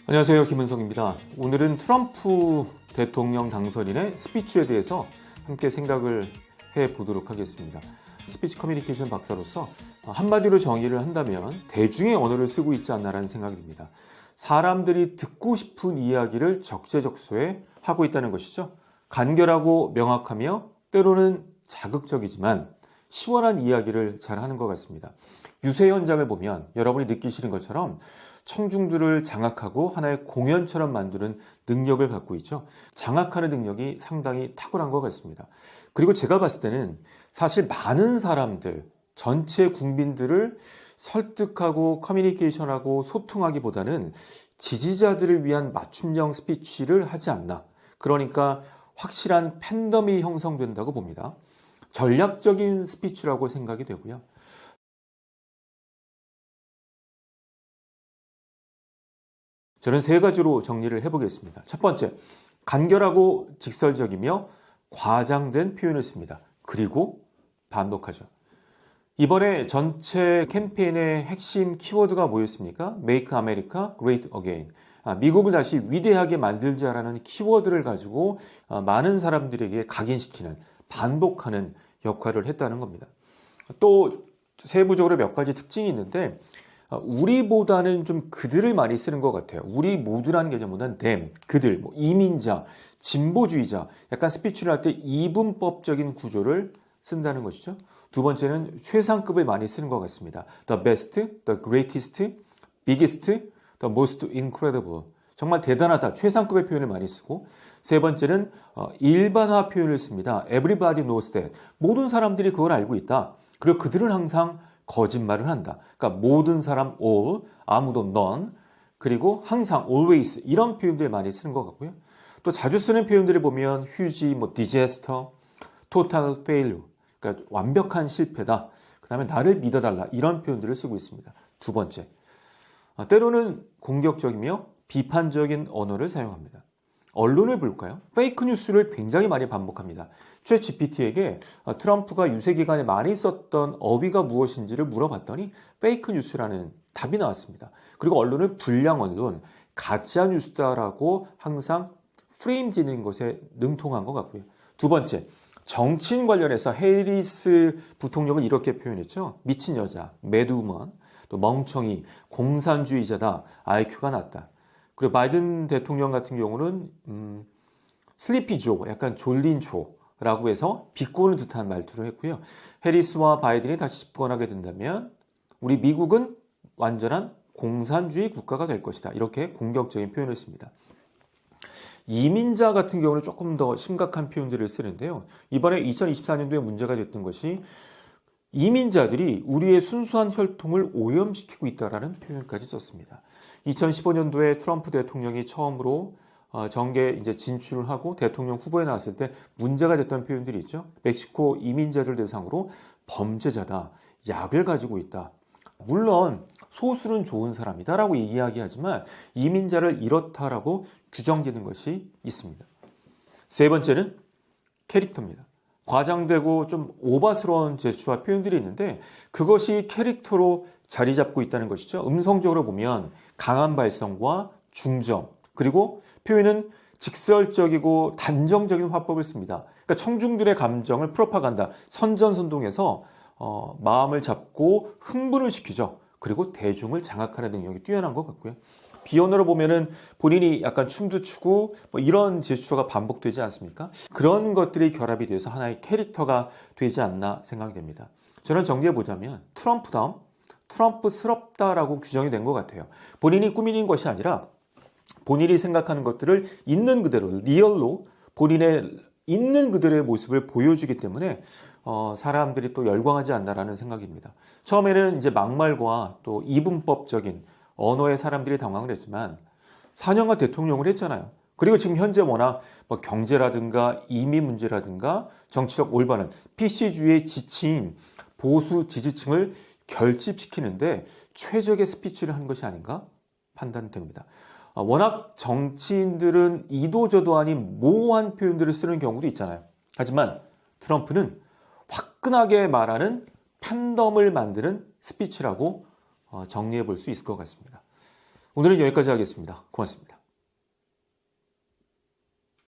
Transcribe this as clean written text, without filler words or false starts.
안녕하세요, 김은성입니다. 오늘은 트럼프 대통령 당선인의 스피치에 대해서 함께 생각을 해보도록 하겠습니다. 스피치 커뮤니케이션 박사로서 한마디로 정의를 한다면 대중의 언어를 쓰고 있지 않나라는 생각이 듭니다. 사람들이 듣고 싶은 이야기를 적재적소에 하고 있다는 것이죠. 간결하고 명확하며 때로는 자극적이지만 시원한 이야기를 잘 하는 것 같습니다. 유세 현장을 보면 여러분이 느끼시는 것처럼 청중들을 장악하고 하나의 공연처럼 만드는 능력을 갖고 있죠. 장악하는 능력이 상당히 탁월한 것 같습니다. 그리고 제가 봤을 때는 사실 많은 사람들, 전체 국민들을 설득하고 커뮤니케이션하고 소통하기보다는 지지자들을 위한 맞춤형 스피치를 하지 않나. 그러니까 확실한 팬덤이 형성된다고 봅니다. 전략적인 스피치라고 생각이 되고요. 저는 세 가지로 정리를 해보겠습니다. 첫 번째, 간결하고 직설적이며 과장된 표현을 씁니다. 그리고 반복하죠. 이번에 전체 캠페인의 핵심 키워드가 뭐였습니까? Make America Great Again. 미국을 다시 위대하게 만들자라는 키워드를 가지고 많은 사람들에게 각인시키는, 반복하는 역할을 했다는 겁니다. 또 세부적으로 몇 가지 특징이 있는데 우리보다는 좀 그들을 많이 쓰는 것 같아요. 우리 모두라는 개념보다는 them, 그들, 이민자, 진보주의자, 약간 스피치를 할 때 이분법적인 구조를 쓴다는 것이죠. 두 번째는 최상급을 많이 쓰는 것 같습니다. The best, the greatest, biggest, the most incredible. 정말 대단하다, 최상급의 표현을 많이 쓰고, 세 번째는 일반화 표현을 씁니다. Everybody knows that. 모든 사람들이 그걸 알고 있다. 그리고 그들은 항상 거짓말을 한다. 그러니까 모든 사람 all, 아무도 none, 그리고 항상 always 이런 표현들 많이 쓰는 것 같고요. 또 자주 쓰는 표현들을 보면 huge, disaster, total failure, 그러니까 완벽한 실패다. 그 다음에 나를 믿어달라 이런 표현들을 쓰고 있습니다. 두 번째, 때로는 공격적이며 비판적인 언어를 사용합니다. 언론을 볼까요? 페이크 뉴스를 굉장히 많이 반복합니다. 챗 GPT에게 트럼프가 유세 기간에 많이 썼던 어휘가 무엇인지를 물어봤더니 페이크 뉴스라는 답이 나왔습니다. 그리고 언론은 불량 언론, 가짜 뉴스다라고 항상 프레임 지는 것에 능통한 것 같고요. 두 번째, 정치인 관련해서 해리스 부통령은 이렇게 표현했죠. 미친 여자, 매드우먼, 또 멍청이, 공산주의자다, IQ가 낮다. 그리고 바이든 대통령 같은 경우는 슬리피조, 약간 졸린 조라고 해서 비꼬는 듯한 말투를 했고요. 해리스와 바이든이 다시 집권하게 된다면 우리 미국은 완전한 공산주의 국가가 될 것이다. 이렇게 공격적인 표현을 씁니다. 이민자 같은 경우는 조금 더 심각한 표현들을 쓰는데요. 이번에 2024년도에 문제가 됐던 것이 이민자들이 우리의 순수한 혈통을 오염시키고 있다는 표현까지 썼습니다. 2015년도에 트럼프 대통령이 처음으로 정계에 이제 진출을 하고 대통령 후보에 나왔을 때 문제가 됐던 표현들이 있죠. 멕시코 이민자들 대상으로 범죄자다, 약을 가지고 있다. 물론 소수는 좋은 사람이다라고 이야기하지만 이민자를 이렇다라고 규정되는 것이 있습니다. 세 번째는 캐릭터입니다. 과장되고 좀 오바스러운 제스처와 표현들이 있는데 그것이 캐릭터로 자리 잡고 있다는 것이죠. 음성적으로 보면 강한 발성과 중정, 그리고 표현은 직설적이고 단정적인 화법을 씁니다. 그러니까 청중들의 감정을 프로파간다, 선전선동해서 마음을 잡고 흥분을 시키죠. 그리고 대중을 장악하는 능력이 뛰어난 것 같고요. 비언어로 보면은 본인이 약간 춤도 추고 이런 제스처가 반복되지 않습니까? 그런 것들이 결합이 돼서 하나의 캐릭터가 되지 않나 생각이 됩니다. 저는 정리해보자면 트럼프다움, 트럼프스럽다라고 규정이 된 것 같아요. 본인이 꾸미는 것이 아니라 본인이 생각하는 것들을 있는 그대로, 리얼로 본인의 있는 그대로의 모습을 보여주기 때문에 사람들이 또 열광하지 않나라는 생각입니다. 처음에는 이제 막말과 또 이분법적인 언어에 사람들이 당황을 했지만 4년간 대통령을 했잖아요. 그리고 지금 현재 워낙 경제라든가 이민 문제라든가 정치적 올바른 PC주의의 지친 보수 지지층을 결집시키는데 최적의 스피치를 한 것이 아닌가 판단됩니다. 워낙 정치인들은 이도저도 아닌 모호한 표현들을 쓰는 경우도 있잖아요. 하지만 트럼프는 화끈하게 말하는 팬덤을 만드는 스피치라고 정리해 볼 수 있을 것 같습니다. 오늘은 여기까지 하겠습니다. 고맙습니다.